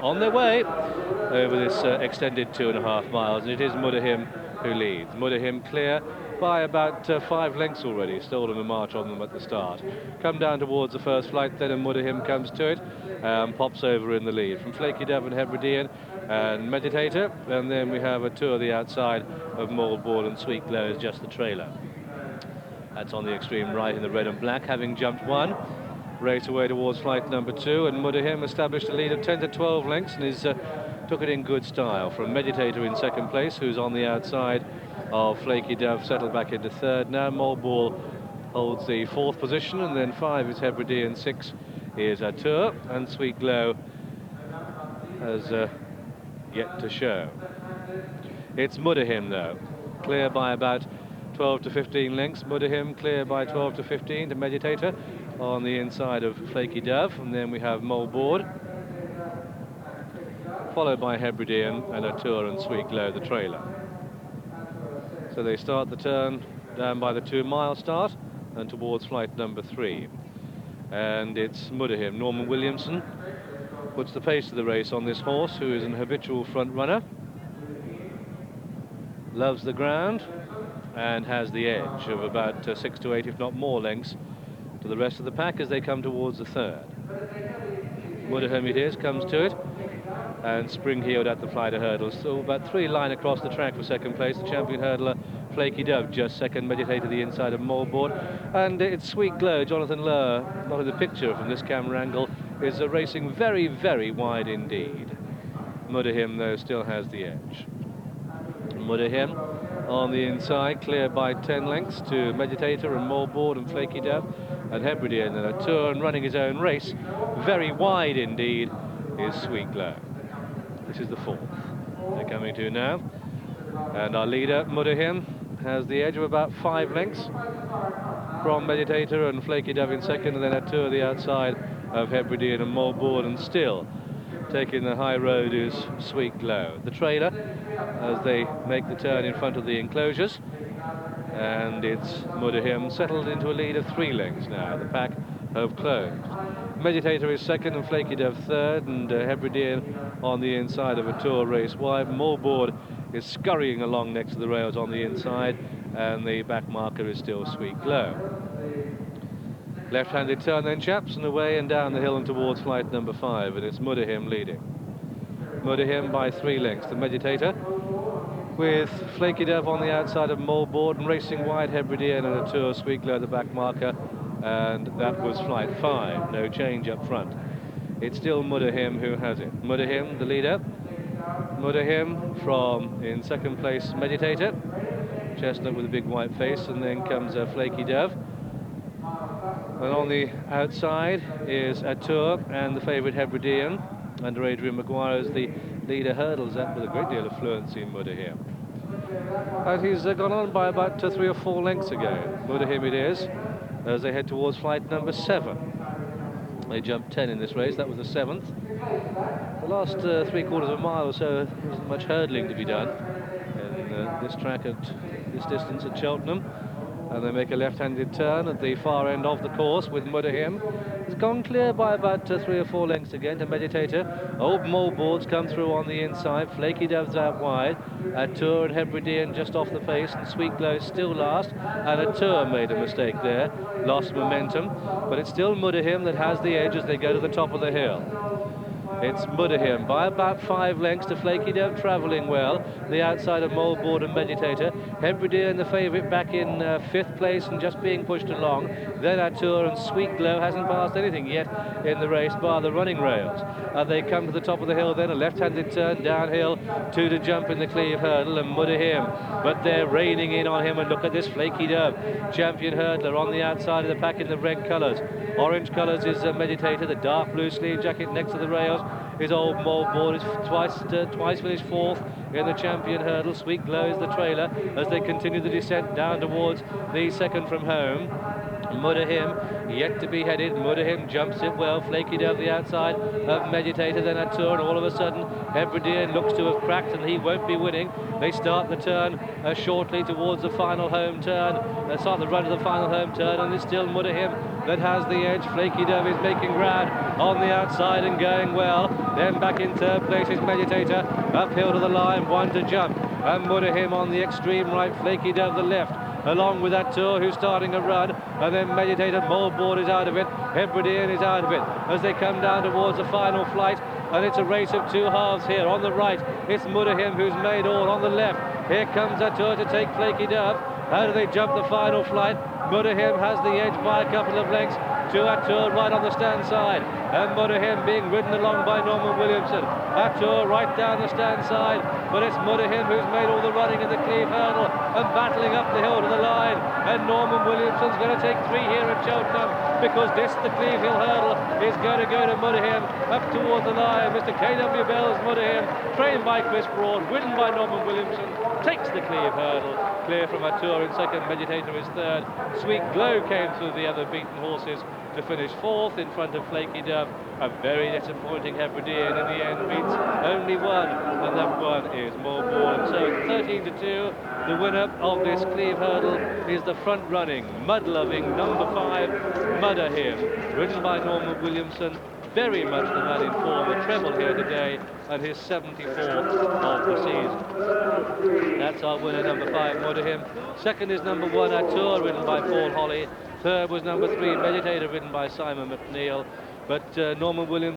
On their way over this extended 2.5 miles, and it is Mudahim who leads. Mudahim clear by about 5 lengths already, stolen a march on them at the start. Come down towards the first flight then, and Mudahim comes to it, pops over in the lead. From Flakey, and Hebridean and Meditator, and then we have Atours the outside of Moldbourne, and Sweet Glow is just the trailer. That's on the extreme right in the red and black, having jumped one. Race away towards flight number 2, and Mudahim established a lead of 10 to 12 lengths and is took it in good style from Meditator in second place, who's on the outside of Flakey Dove, settled back into third. Now Moldbourne holds the 4th position, and then 5 is Hebridean, 6 is Atours, and Sweet Glow has yet to show. It's Mudahim though, clear by about 12 to 15 lengths. Mudahim clear by 12 to 15 to Meditator on the inside of Flakey Dove, and then we have Moldbourne, followed by Hebridean and Atours and Sweet Glow the trailer. So they start the turn down by the 2-mile start and towards flight number 3, and it's Mudahim. Norman Williamson puts the pace to the race on this horse, who is an habitual front runner, loves the ground, and has the edge of about 6 to 8, if not more, lengths to the rest of the pack as they come towards the third. Mudahim it is, comes to it, and spring-heeled at the flight of hurdles. So about 3 line across the track for second place. The champion hurdler, Flakey Dove, just second. Meditator the inside of Moldbourne. And it's Sweet Glow. Jonathan Lower, not in the picture from this camera angle, is racing very, very wide indeed. Mudahim, though, still has the edge. Mudahim on the inside, clear by 10 lengths to Meditator and Moldbourne and Flakey Dove and Hebridean and Atours, and running his own race very wide indeed is Sweet Glow. This is the 4th they're coming to now, and our leader Mudahim has the edge of about 5 lengths from Meditator and Flakey Dove in second, and then Atours the outside of Hebridean and Moldbourne, and still taking the high road is Sweet Glow the trailer as they make the turn in front of the enclosures. And it's Mudahim settled into a lead of 3 lengths now. The pack have closed. Meditator is second and Flakey Dove third, and Hebridean on the inside of Atours race wide. Moldbourne is scurrying along next to the rails on the inside, and the back marker is still Sweet Glow. Left-handed turn then, chaps, and away and down the hill and towards flight number 5, and it's Mudahim leading. Mudahim by 3 lengths. The Meditator with Flakey Dove on the outside of Moldbourne, and racing wide Hebridean and Atours, Sweet Glow the back marker, and that was flight 5. No change up front. It's still Mudahim who has it. Mudahim the leader. Mudahim from in second place Meditator, chestnut with a big white face, and then comes Flakey Dove. And on the outside is Atours and the favourite Hebridean, under Adrian Maguire as the leader hurdles up with a great deal of fluency in Mudahim. And he's gone on by about 3 or 4 lengths ago. Mudahim it is, as they head towards flight number 7. They jumped 10 in this race, that was the 7th. The last 3/4 of a mile or so, there wasn't much hurdling to be done in this track at this distance at Cheltenham. And they make a left-handed turn at the far end of the course with Mudahim. It's gone clear by about 3 or 4 lengths again to Meditator. Old Moldbourne's come through on the inside. Flakey Dove's out wide. Atours and Hebridean just off the face, and Sweet Glow still last. And Atours made a mistake there, lost momentum. But it's still Mudahim that has the edge as they go to the top of the hill. It's Mudahim by about 5 lengths to Flakey Dove, travelling well. The outside of Moldbourne and Meditator. Hebridean, the favourite, back in 5th place and just being pushed along. Then Atours and Sweet Glow hasn't passed anything yet in the race, bar the running rails. They come to the top of the hill then, a left-handed turn downhill, 2 to jump in the Cleeve Hurdle, and Mudahim. But they're reining in on him, and look at this Flakey Dove, champion hurdler, on the outside of the pack in the red colours. Orange colours is Meditator, the dark blue sleeve jacket next to the rails is old Moldbourne, is twice finished 4th in the champion hurdle. Sweet Glow is the trailer as they continue the descent down towards the second from home. Mudahim yet to be headed. Mudahim jumps it well. Flakey Dove the outside of Meditator, then Atours, and all of a sudden Hebridean looks to have cracked and he won't be winning. They start the turn shortly towards the final home turn. They start the run to the final home turn, and it's still Mudahim that has the edge. Flakey Dove is making ground on the outside and going well. Then back in third place is Meditator, uphill to the line, one to jump. And Mudahim on the extreme right, Flakey down the left, along with Atours, who's starting a run. And then Meditator, Moldboard is out of it, Hebridean is out of it, as they come down towards the final flight. And it's a race of two halves here. On the right, it's Mudahim who's made all. On the left, here comes Atours to take Flakey Dove. How do they jump the final flight? Mudahim has the edge by a couple of lengths to Atours right on the stand side. And Mudahim being ridden along by Norman Williamson. Atours right down the stand side, but it's Mudahim who's made all the running in the Cleeve Hurdle and battling up the hill to the line. And Norman Williamson's going to take 3 here at Cheltenham, because this, the Cleeve Hill Hurdle, is going to go to Mudahim up towards the line. Mr. K.W. Bell's Mudahim, trained by Chris Broad, ridden by Norman Williamson, takes the Cleeve Hurdle. Clear from Atours in second, Meditator is third. Sweet Glow came through the other beaten horses to finish fourth in front of Flakey Dove. A very disappointing Hebridean in the end beats only one, and that one is Moldboard. So 13-2, the winner of this Cleeve Hurdle is the front-running, mud-loving number 5 Mudahim, ridden by Norman Williamson. Very much the man in form, a treble here today, and his 74th of the season. That's our winner, number 5 Mudahim. Second is number 1 Atours, ridden by Paul Holly. Third was number 3 Meditator, ridden by Simon McNeil. But Norman Williams